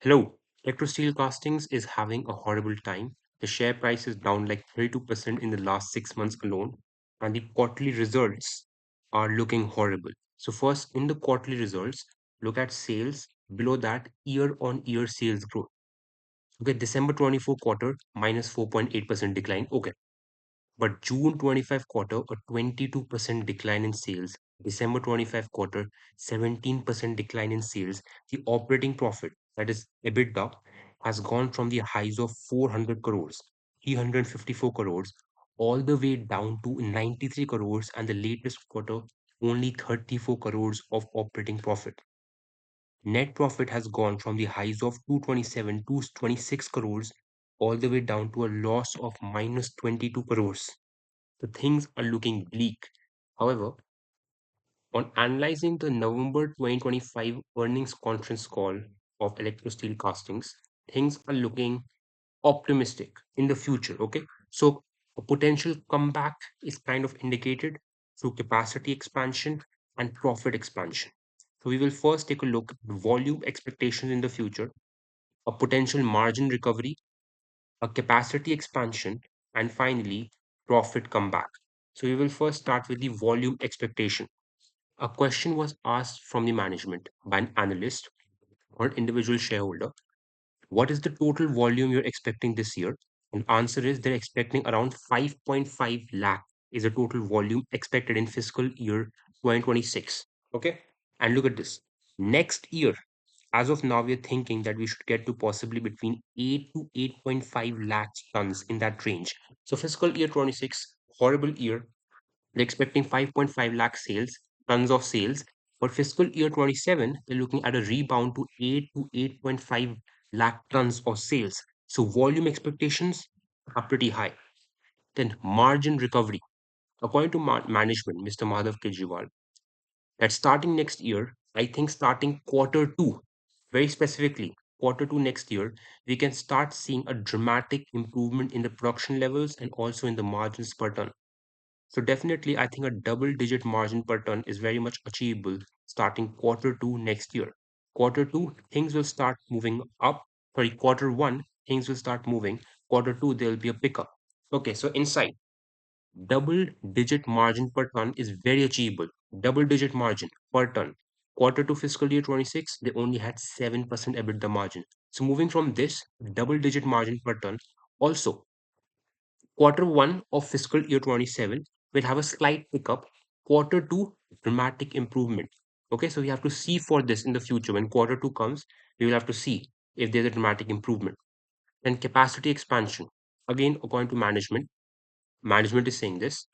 Hello. Electrosteel Castings is having a horrible time. The share price is down like 32% in the last 6 months alone, and the quarterly results are looking horrible. So, first, in the quarterly results, look at sales. Below that, year on year sales growth. Okay, December 24 quarter, minus 4.8% decline. Okay, but June 25 quarter, a 22% decline in sales. December 25 quarter, 17% decline in sales. The operating profit, that is EBITDA, has gone from the highs of 400 crores, 354 crores, all the way down to 93 crores, and the latest quarter, only 34 crores of operating profit. Net profit has gone from the highs of 227 to 26 crores, all the way down to a loss of minus 22 crores. The things are looking bleak. However, on analyzing the November 2025 earnings conference call of Electrosteel Castings, things are looking optimistic in the future. Okay, so a potential comeback is kind of indicated through capacity expansion and profit expansion. So we will first take a look at volume expectations in the future, a potential margin recovery, a capacity expansion, and finally, profit comeback. So we will first start with the volume expectation. A question was asked from the management by an analyst or individual shareholder. What is the total volume you're expecting this year? And answer is they're expecting around 5.5 lakh is the total volume expected in fiscal year 2026. Okay. And look at this. Next year, as of now, we're thinking that we should get to possibly between 8 to 8.5 lakhs tons in that range. So fiscal year 26, horrible year. They're expecting 5.5 lakh sales, tons of sales. For fiscal year 27, they're looking at a rebound to 8 to 8.5 lakh tons of sales. So volume expectations are pretty high. Then margin recovery. According to management, Mr. Madhav Kejriwal, that starting next year, I think starting quarter two, very specifically, quarter two next year, we can start seeing a dramatic improvement in the production levels and also in the margins per ton. So definitely, I think a double-digit margin per ton is very much achievable starting quarter two next year. Quarter two, things will start moving up. Sorry, quarter one, things will start moving. Quarter two, there will be a pickup. Okay, so inside, double-digit margin per ton is very achievable. Double-digit margin per ton. Quarter two fiscal year 26, they only had 7% EBITDA margin. So moving from this double-digit margin per ton, also quarter one of fiscal year 27 will have a slight pickup. Quarter two, dramatic improvement. Okay, so we have to see for this in the future. When quarter two comes, we will have to see if there's a dramatic improvement. Then capacity expansion. Again, according to management is saying this.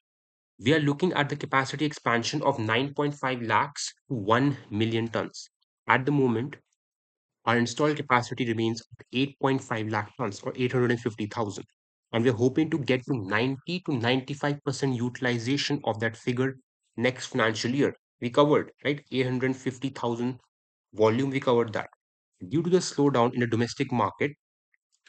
We are looking at the capacity expansion of 9.5 lakhs to 1 million tons. At the moment, our installed capacity remains at 8.5 lakh tons or 850,000. And we're hoping to get to 90 to 95% utilization of that figure next financial year. We covered, right? 850,000 volume, we covered that. Due to the slowdown in the domestic market,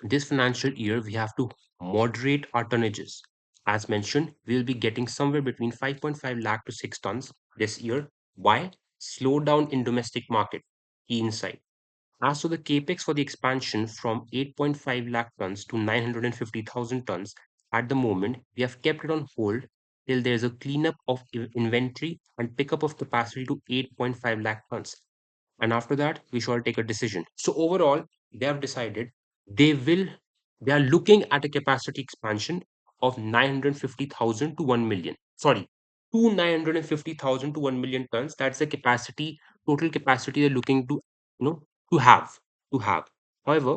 this financial year we have to moderate our tonnages. As mentioned, we will be getting somewhere between 5.5 lakh to 6 tons this year. Why? Slowdown in domestic market. Key insight. As to the capex for the expansion from 8.5 lakh tons to 950,000 tons, at the moment, we have kept it on hold till there is a cleanup of inventory and pickup of capacity to 8.5 lakh tons. And after that, we shall take a decision. So overall, they have decided they will, they are looking at a capacity expansion of 950,000 to 1 million. Sorry, to 950,000 to 1 million tons. That's the capacity, total capacity they're looking to, you know, to have, to have. However,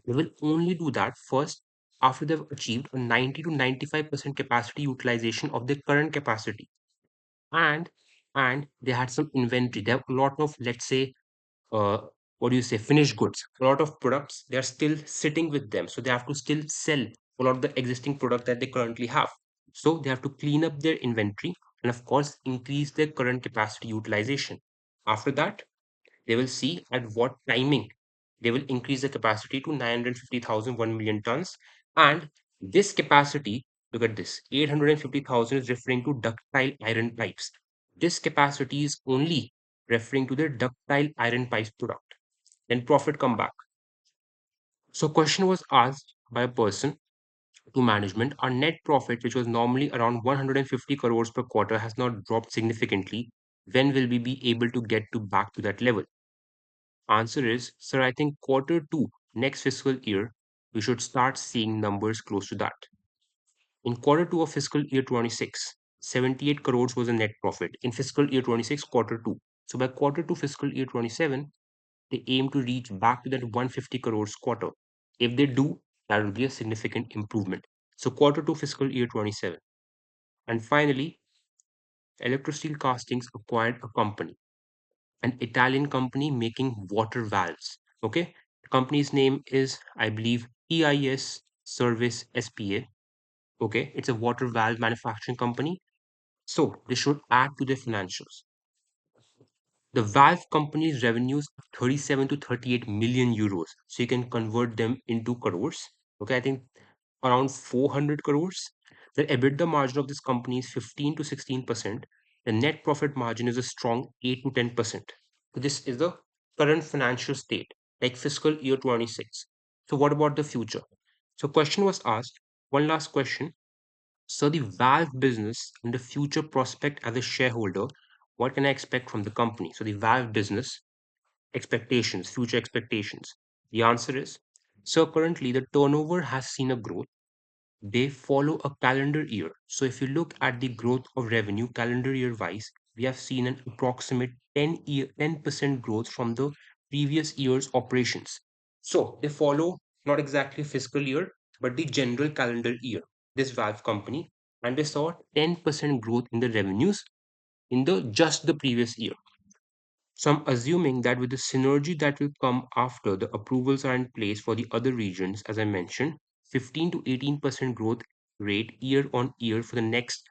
they will only do that first after they've achieved a 90 to 95% capacity utilization of their current capacity. And they had some inventory. They have a lot of, let's say, uh, what do you say, finished goods. A lot of products, they are still sitting with them. So they have to still sell a lot of the existing product that they currently have. So they have to clean up their inventory and, of course, increase their current capacity utilization. After that, they will see at what timing they will increase the capacity to 950,000, 1 million tons. And this capacity, look at this, 850,000 is referring to ductile iron pipes. This capacity is only referring to the ductile iron pipes product. Then profit come back. So question was asked by a person to management, our net profit, which was normally around 150 crores per quarter, has not dropped significantly. When will we be able to get to back to that level? Answer is, sir, I think quarter two next fiscal year, we should start seeing numbers close to that. In quarter two of fiscal year 26, 78 crores was a net profit in fiscal year 26, quarter two. So by quarter two fiscal year 27, they aim to reach back to that 150 crores quarter. If they do, that will be a significant improvement. So quarter two fiscal year 27. And finally, Electrosteel Castings acquired a company, an Italian company making water valves. Okay, the company's name is, I believe, EIS Service SPA. Okay, it's a water valve manufacturing company. So this should add to their financials. The valve company's revenues are 37 to 38 million euros. So you can convert them into crores. Okay, I think around 400 crores. The EBITDA margin of this company is 15 to 16%. The net profit margin is a strong 8 to 10%. So this is the current financial state, like fiscal year 26. So what about the future? So question was asked, one last question. So the valve business and the future prospect as a shareholder, what can I expect from the company? So the valve business expectations, future expectations. The answer is, so currently the turnover has seen a growth. They follow a calendar year. So if you look at the growth of revenue calendar year wise, we have seen an approximate 10% growth from the previous year's operations. So they follow not exactly fiscal year, but the general calendar year, this valve company, and they saw 10% growth in the revenues in the just the previous year. So I'm assuming that with the synergy that will come after the approvals are in place for the other regions, as I mentioned, 15 to 18% growth rate year on year for the next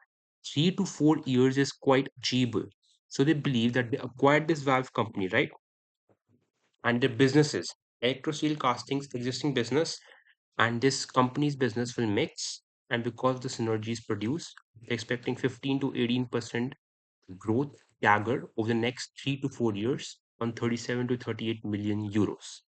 3 to 4 years is quite achievable. So they believe that they acquired this valve company, right? And their businesses, Electrosteel Castings existing business and this company's business will mix. And because the synergies produce, they're expecting 15 to 18% growth CAGR over the next 3 to 4 years on 37 to 38 million euros.